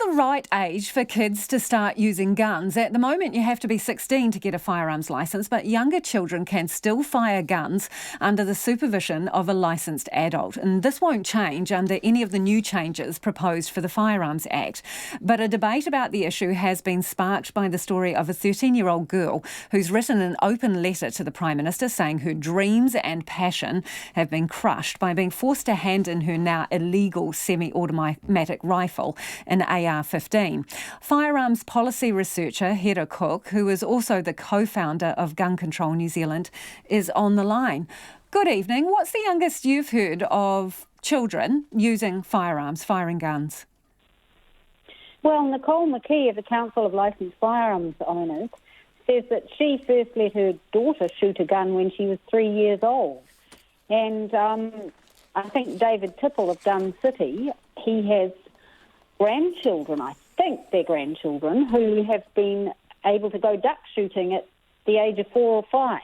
the right age for kids to start using guns? At the moment, you have to be 16 to get a firearms licence, but younger children can still fire guns under the supervision of a licensed adult. And this won't change under any of the new changes proposed for the Firearms Act. But a debate about the issue has been sparked by the story of a 13-year-old girl who's written an open letter to the Prime Minister saying her dreams and passion have been crushed by being forced to hand in her now illegal semi-automatic rifle, an AR-15. Firearms policy researcher Hera Cook, who is also the co-founder of Gun Control New Zealand, is on the line. Good evening. What's the youngest you've heard of children using firearms, firing guns? Well, Nicole McKee of the Council of Licensed Firearms Owners says that she first let her daughter shoot a gun when she was 3 years old. And I think David Tipple of Gun City, he has grandchildren, I think they're grandchildren, who have been able to go duck shooting at the age of 4 or 5.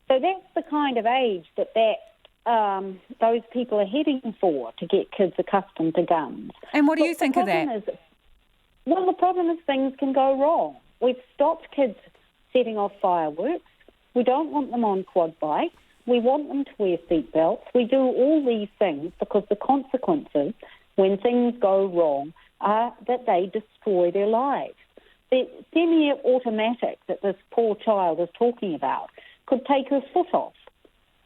So that's the kind of age that those people are heading for to get kids accustomed to guns. And what do you think of that? Well, the problem is things can go wrong. We've stopped kids setting off fireworks. We don't want them on quad bikes. We want them to wear seatbelts. We do all these things because the consequences when things go wrong are that they destroy their lives. The semi-automatic that this poor child is talking about could take her foot off.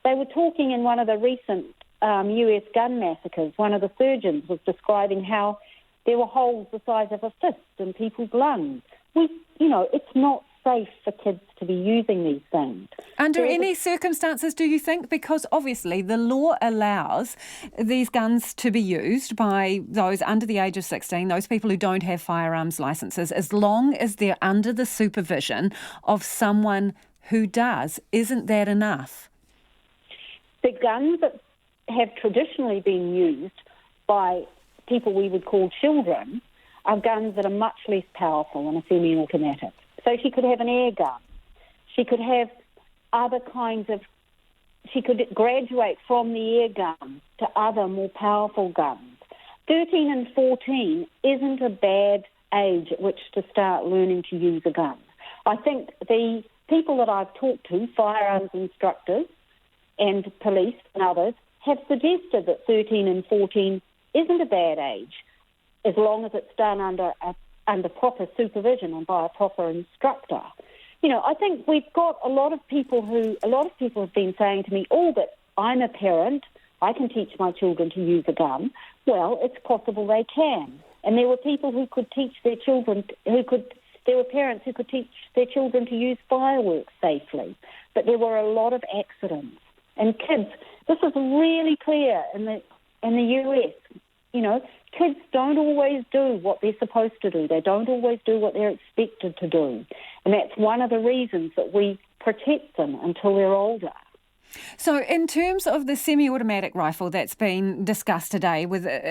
They were talking in one of the recent US gun massacres. One of the surgeons was describing how there were holes the size of a fist in people's lungs. It's not safe for kids to be using these things. Under any circumstances, do you think? Because obviously the law allows these guns to be used by those under the age of 16, those people who don't have firearms licences, as long as they're under the supervision of someone who does. Isn't that enough? The guns that have traditionally been used by people we would call children are guns that are much less powerful than a semi-automatic. So she could have an air gun. She could have other kinds of... She could graduate from the air gun to other more powerful guns. 13 and 14 isn't a bad age at which to start learning to use a gun. I think the people that I've talked to, firearms instructors and police and others, have suggested that 13 and 14 isn't a bad age, as long as it's done under proper supervision and by a proper instructor. I think we've got a lot of people have been saying to me, but I'm a parent, I can teach my children to use a gun. Well, it's possible they can. And there were people who could teach their children, there were parents who could teach their children to use fireworks safely. But there were a lot of accidents. And kids, this is really clear in the US. Kids don't always do what they're supposed to do. They don't always do what they're expected to do. And that's one of the reasons that we protect them until they're older. So in terms of the semi-automatic rifle that's been discussed today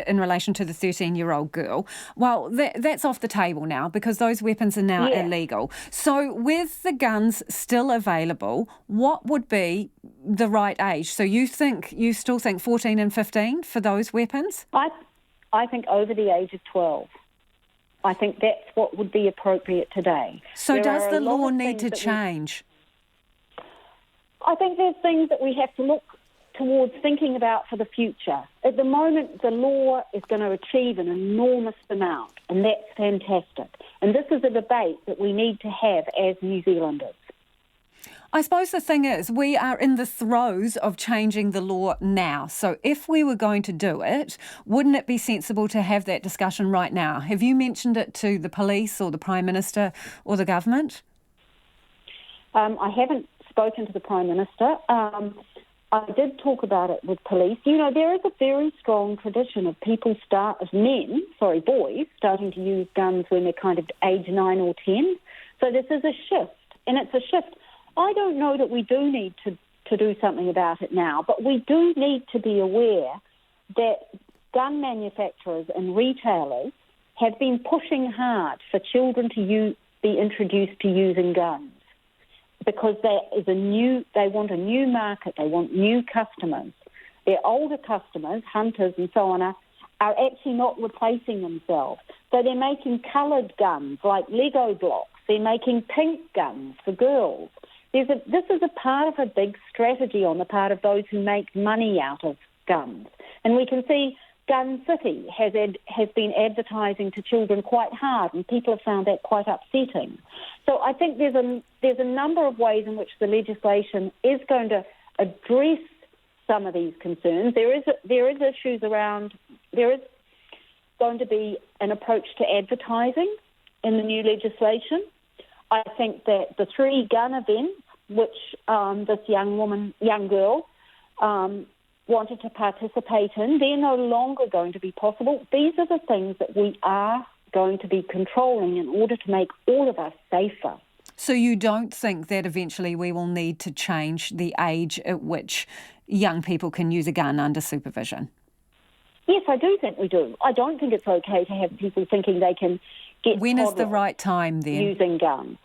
in relation to the 13-year-old girl, well, that's off the table now because those weapons are now illegal. So with the guns still available, what would be the right age? So you still think 14 and 15 for those weapons? I think over the age of 12. I think that's what would be appropriate today. So does the law need to change? I think there's things that we have to look towards thinking about for the future. At the moment, the law is going to achieve an enormous amount, and that's fantastic. And this is a debate that we need to have as New Zealanders. I suppose the thing is, we are in the throes of changing the law now. So if we were going to do it, wouldn't it be sensible to have that discussion right now? Have you mentioned it to the police or the Prime Minister or the government? I haven't spoken to the Prime Minister. I did talk about it with police. There is a very strong tradition of boys starting to use guns when they're kind of age 9 or 10. So this is a shift, and it's a shift. I don't know that we do need to do something about it now, but we do need to be aware that gun manufacturers and retailers have been pushing hard for children to be introduced to using guns because they want a new market, they want new customers. Their older customers, hunters and so on, are actually not replacing themselves. So they're making coloured guns like Lego blocks. They're making pink guns for girls. This is a part of a big strategy on the part of those who make money out of guns. And we can see Gun City has been advertising to children quite hard, and people have found that quite upsetting. So I think there's a number of ways in which the legislation is going to address some of these concerns. There is issues around. There is going to be an approach to advertising in the new legislation. I think that the 3 gun events, which this young girl, wanted to participate in, they're no longer going to be possible. These are the things that we are going to be controlling in order to make all of us safer. So you don't think that eventually we will need to change the age at which young people can use a gun under supervision? Yes, I do think we do. I don't think it's okay to have people thinking they can get When is the right time then? Using guns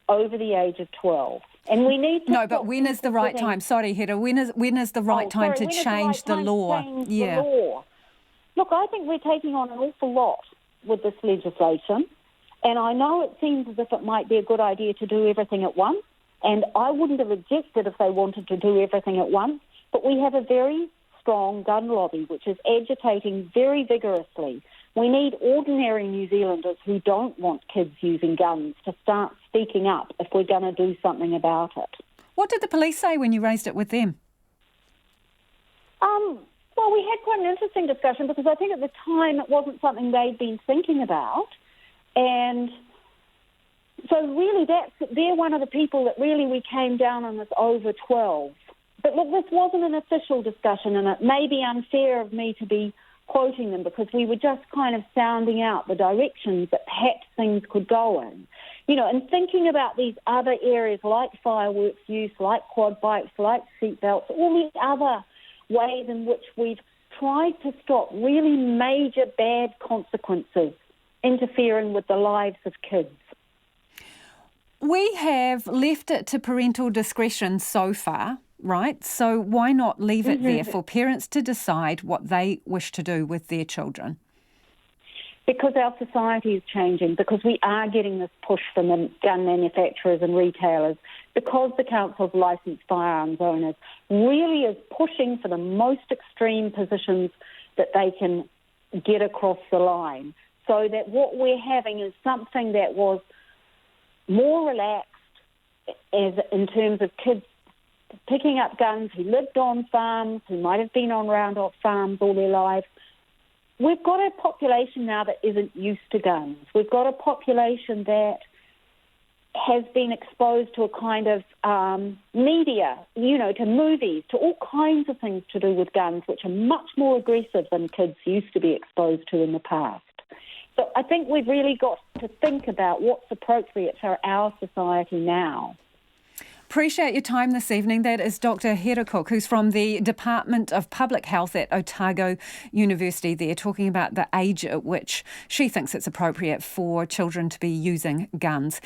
over the age of 12. And we need to... No, but when is the right time? Sorry, Hera. When is the right time to change the law? The law? Look, I think we're taking on an awful lot with this legislation. And I know it seems as if it might be a good idea to do everything at once. And I wouldn't have objected if they wanted to do everything at once. But we have a very strong gun lobby, which is agitating very vigorously. We need ordinary New Zealanders who don't want kids using guns to start speaking up if we're going to do something about it. What did the police say when you raised it with them? Well, we had quite an interesting discussion because I think at the time it wasn't something they'd been thinking about. And so really they're one of the people that really we came down on this over 12. But look, this wasn't an official discussion, and it may be unfair of me to be quoting them because we were just kind of sounding out the directions that perhaps things could go in. You know, and thinking about these other areas like fireworks use, like quad bikes, like seatbelts, all the other ways in which we've tried to stop really major bad consequences interfering with the lives of kids. We have left it to parental discretion so far, right? So why not leave it there for parents to decide what they wish to do with their children? Because our society is changing, because we are getting this push from the gun manufacturers and retailers, because the Council of Licensed Firearms Owners really is pushing for the most extreme positions that they can get across the line, so that what we're having is something that was more relaxed as in terms of kids picking up guns who lived on farms, who might have been on round-off farms all their lives. We've got a population now that isn't used to guns. We've got a population that has been exposed to a kind of media, you know, to movies, to all kinds of things to do with guns, which are much more aggressive than kids used to be exposed to in the past. So I think we've really got to think about what's appropriate for our society now. Appreciate your time this evening. That is Dr. Hera Cook, who's from the Department of Public Health at Otago University there, talking about the age at which she thinks it's appropriate for children to be using guns.